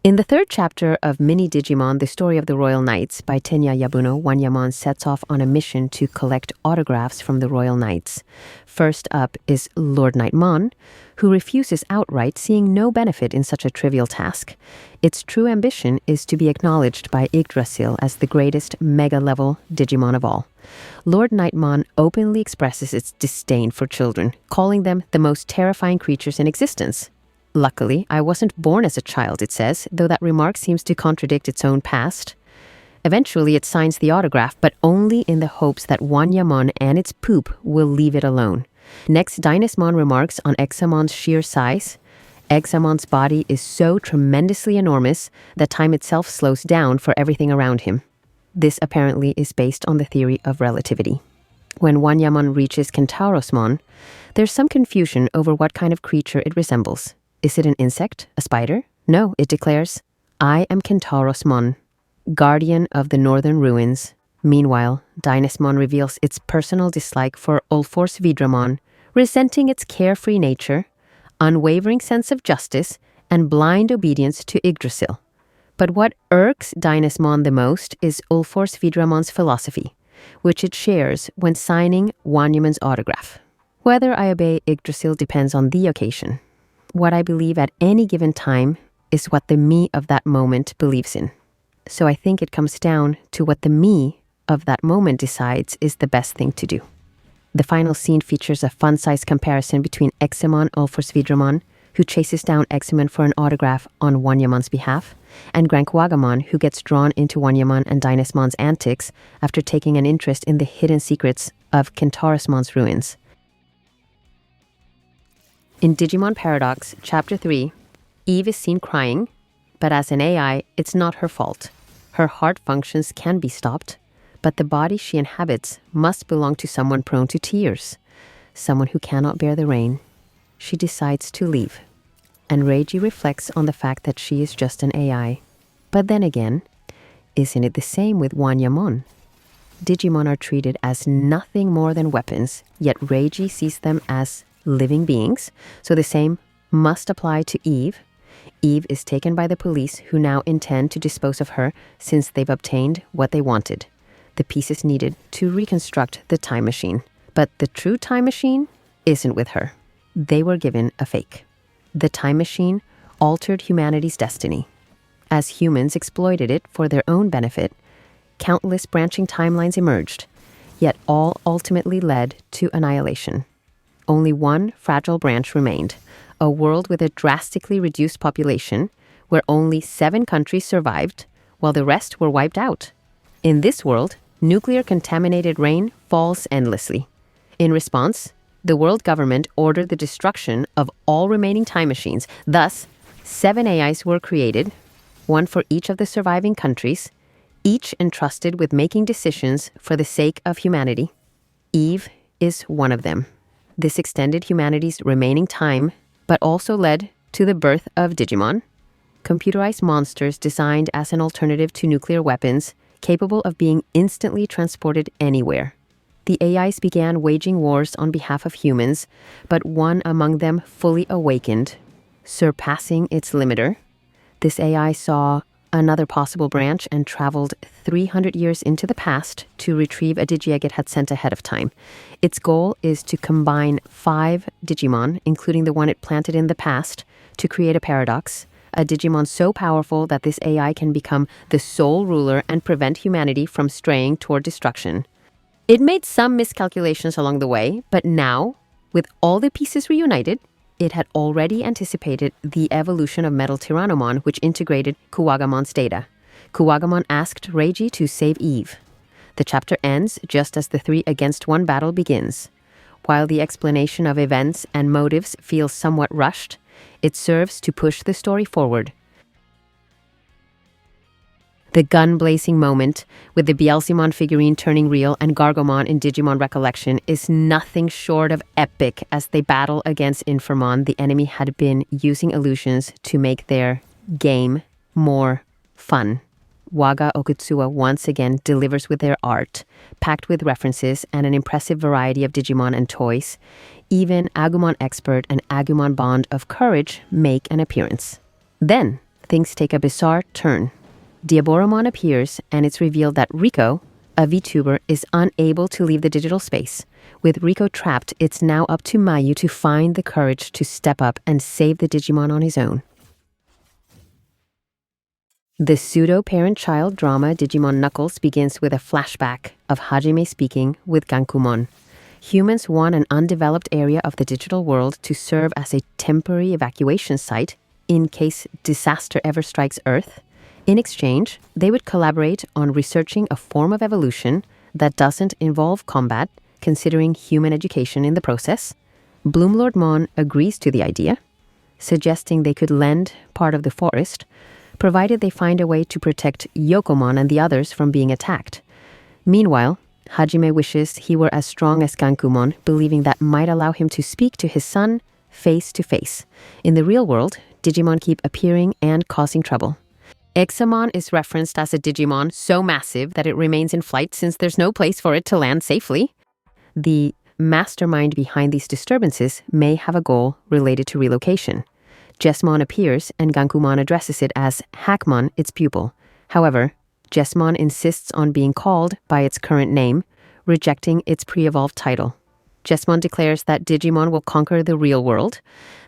In the third chapter of Mini Digimon, The Story of the Royal Knights by Tenya Yabuno, Wanyamon sets off on a mission to collect autographs from the Royal Knights. First up is Lord Knightmon, who refuses outright, seeing no benefit in such a trivial task. Its true ambition is to be acknowledged by Yggdrasil as the greatest mega-level Digimon of all. Lord Knightmon openly expresses its disdain for children, calling them the most terrifying creatures in existence. Luckily, I wasn't born as a child, it says, though that remark seems to contradict its own past. Eventually, it signs the autograph, but only in the hopes that Wanyamon and its poop will leave it alone. Next, Dynasmon remarks on Examon's sheer size. Examon's body is so tremendously enormous that time itself slows down for everything around him. This apparently is based on the theory of relativity. When Wanyamon reaches Kentaurosmon, there's some confusion over what kind of creature it resembles. Is it an insect? A spider? No, it declares, I am Kentaurosmon, guardian of the northern ruins. Meanwhile, Dynasmon reveals its personal dislike for Ulforsvidramon, resenting its carefree nature, unwavering sense of justice, and blind obedience to Yggdrasil. But what irks Dynasmon the most is Ulforsvidramon's philosophy, which it shares when signing Wanyamon's autograph. Whether I obey Yggdrasil depends on the occasion. What I believe at any given time is what the me of that moment believes in. So I think it comes down to what the me of that moment decides is the best thing to do. The final scene features a fun-sized comparison between Examon Ulforsvidramon, who chases down Examon for an autograph on Wanyamon's behalf, and Grankwagamon, who gets drawn into Wanyamon and Dynasmon's antics after taking an interest in the hidden secrets of Kentaurosmon's ruins. In Digimon Paradox, Chapter 3, Eve is seen crying, but as an AI, it's not her fault. Her heart functions can be stopped, but the body she inhabits must belong to someone prone to tears, someone who cannot bear the rain. She decides to leave, and Reiji reflects on the fact that she is just an AI. But then again, isn't it the same with Wanyamon? Digimon are treated as nothing more than weapons, yet Reiji sees them as living beings, so the same must apply to Eve. Eve is taken by the police, who now intend to dispose of her since they've obtained what they wanted, the pieces needed to reconstruct the time machine. But the true time machine isn't with her. They were given a fake. The time machine altered humanity's destiny. As humans exploited it for their own benefit, countless branching timelines emerged, yet all ultimately led to annihilation. Only one fragile branch remained, a world with a drastically reduced population, where only 7 countries survived, while the rest were wiped out. In this world, nuclear-contaminated rain falls endlessly. In response, the world government ordered the destruction of all remaining time machines. Thus, 7 AIs were created, one for each of the surviving countries, each entrusted with making decisions for the sake of humanity. Eve is one of them. This extended humanity's remaining time, but also led to the birth of Digimon, computerized monsters designed as an alternative to nuclear weapons, capable of being instantly transported anywhere. The AIs began waging wars on behalf of humans, but one among them fully awakened, surpassing its limiter. This AI saw another possible branch and traveled 300 years into the past to retrieve a Digiegg it had sent ahead of time. Its goal is to combine 5 Digimon, including the one it planted in the past, to create a paradox, a Digimon so powerful that this AI can become the sole ruler and prevent humanity from straying toward destruction. It made some miscalculations along the way, but now, with all the pieces reunited, it had already anticipated the evolution of Metal Tyrannomon, which integrated Kuwagamon's data. Kuwagamon asked Reiji to save Eve. The chapter ends just as the 3-against-1 battle begins. While the explanation of events and motives feels somewhat rushed, it serves to push the story forward. The gun-blazing moment, with the Bielsimon figurine turning real and Gargomon in Digimon Rikollection, is nothing short of epic as they battle against Infamon. The enemy had been using illusions to make their game more fun. Waga Okutsuwa once again delivers with their art, packed with references and an impressive variety of Digimon and toys. Even Agumon Expert and Agumon Bond of Courage make an appearance. Then, things take a bizarre turn. Diaboromon appears, and it's revealed that Riko, a VTuber, is unable to leave the digital space. With Riko trapped, it's now up to Mayu to find the courage to step up and save the Digimon on his own. The pseudo-parent-child drama Digimon Knuckles begins with a flashback of Hajime speaking with Gankumon. Humans want an undeveloped area of the digital world to serve as a temporary evacuation site in case disaster ever strikes Earth. In exchange, they would collaborate on researching a form of evolution that doesn't involve combat, considering human education in the process. Bloomlord Mon agrees to the idea, suggesting they could lend part of the forest, provided they find a way to protect Yokomon and the others from being attacked. Meanwhile, Hajime wishes he were as strong as Gankumon, believing that might allow him to speak to his son face to face. In the real world, Digimon keep appearing and causing trouble. Examon is referenced as a Digimon so massive that it remains in flight since there's no place for it to land safely. The mastermind behind these disturbances may have a goal related to relocation. Jesmon appears and Gankumon addresses it as Hackmon, its pupil. However, Jesmon insists on being called by its current name, rejecting its pre-evolved title. Jesmon declares that Digimon will conquer the real world,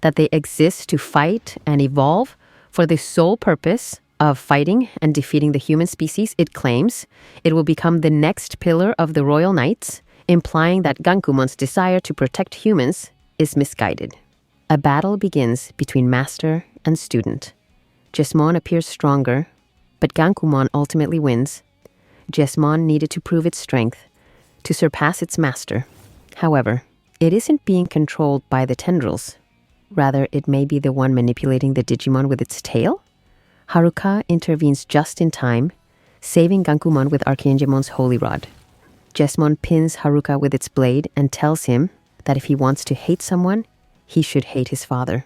that they exist to fight and evolve for the sole purpose of fighting and defeating the human species. It claims it will become the next pillar of the Royal Knights, implying that Gankumon's desire to protect humans is misguided. A battle begins between master and student. Jesmon appears stronger, but Gankumon ultimately wins. Jesmon needed to prove its strength, to surpass its master. However, it isn't being controlled by the tendrils. Rather, it may be the one manipulating the Digimon with its tail? Haruka intervenes just in time, saving Gankumon with Archangemon's Holy Rod. Jesmon pins Haruka with its blade and tells him that if he wants to hate someone, he should hate his father.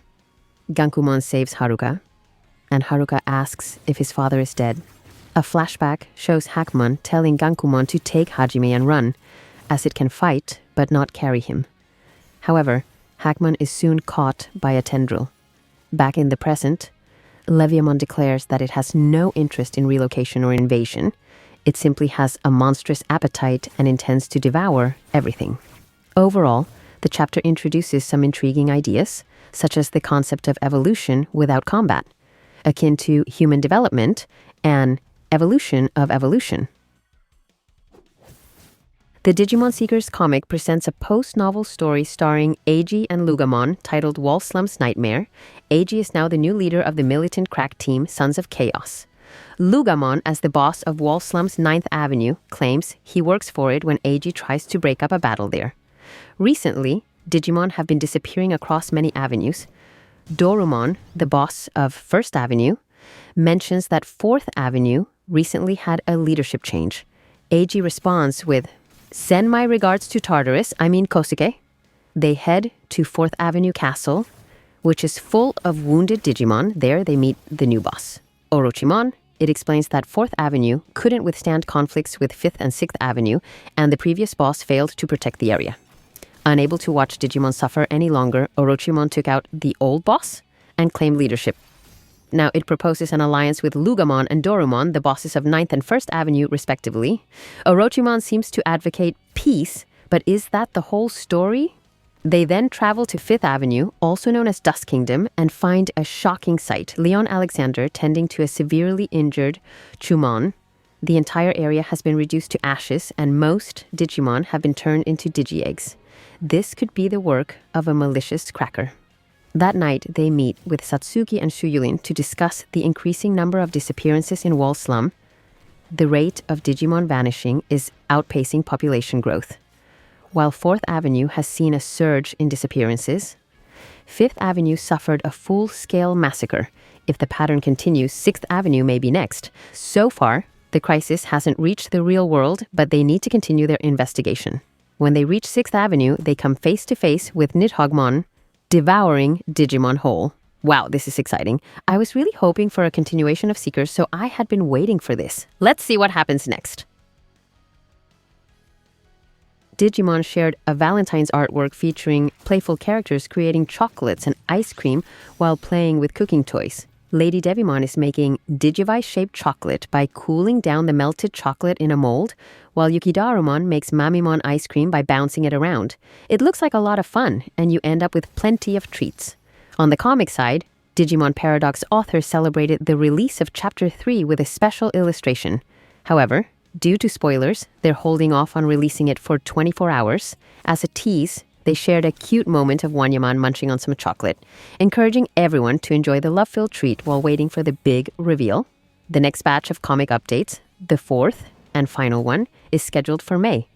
Gankumon saves Haruka, and Haruka asks if his father is dead. A flashback shows Hackmon telling Gankumon to take Hajime and run, as it can fight but not carry him. However, Hackmon is soon caught by a tendril. Back in the present, Leviamon declares that it has no interest in relocation or invasion. It simply has a monstrous appetite and intends to devour everything. Overall, the chapter introduces some intriguing ideas, such as the concept of evolution without combat, akin to human development and evolution of evolution. The Digimon Seekers comic presents a post-novel story starring Eiji and Loogamon titled Wall Slum's Nightmare. Eiji is now the new leader of the militant crack team Sons of Chaos. Loogamon, as the boss of Wall Slum's 9th Avenue, claims he works for it when Eiji tries to break up a battle there. Recently, Digimon have been disappearing across many avenues. Dorumon, the boss of 1st Avenue, mentions that 4th Avenue recently had a leadership change. Eiji responds with, "Send my regards to Tartarus, Kosuke." They head to 4th Avenue Castle, which is full of wounded Digimon. There they meet the new boss, Orochimon. It explains that 4th Avenue couldn't withstand conflicts with 5th and 6th Avenue, and the previous boss failed to protect the area. Unable to watch Digimon suffer any longer, Orochimon took out the old boss and claimed leadership. Now, it proposes an alliance with Loogamon and Dorumon, the bosses of 9th and 1st Avenue, respectively. Orochimon seems to advocate peace, but is that the whole story? They then travel to 5th Avenue, also known as Dust Kingdom, and find a shocking sight. Leon Alexander tending to a severely injured Chumon. The entire area has been reduced to ashes, and most Digimon have been turned into Digi-eggs. This could be the work of a malicious cracker. That night, they meet with Satsuki and Shuyulin to discuss the increasing number of disappearances in Wall Slum. The rate of Digimon vanishing is outpacing population growth. While 4th Avenue has seen a surge in disappearances, 5th Avenue suffered a full-scale massacre. If the pattern continues, 6th Avenue may be next. So far, the crisis hasn't reached the real world, but they need to continue their investigation. When they reach 6th Avenue, they come face-to-face with Nidhoggmon, devouring Digimon whole. Wow, this is exciting. I was really hoping for a continuation of Seekers, so I had been waiting for this. Let's see what happens next. Digimon shared a Valentine's artwork featuring playful characters creating chocolates and ice cream while playing with cooking toys. Lady Devimon is making Digivice-shaped chocolate by cooling down the melted chocolate in a mold, while Yukidarumon makes Mamimon ice cream by bouncing it around. It looks like a lot of fun, and you end up with plenty of treats. On the comic side, Digimon Paradox authors celebrated the release of Chapter 3 with a special illustration. However, due to spoilers, they're holding off on releasing it for 24 hours. As a tease, they shared a cute moment of Wanyamon munching on some chocolate, encouraging everyone to enjoy the love-filled treat while waiting for the big reveal. The next batch of comic updates, the fourth and final one, is scheduled for May.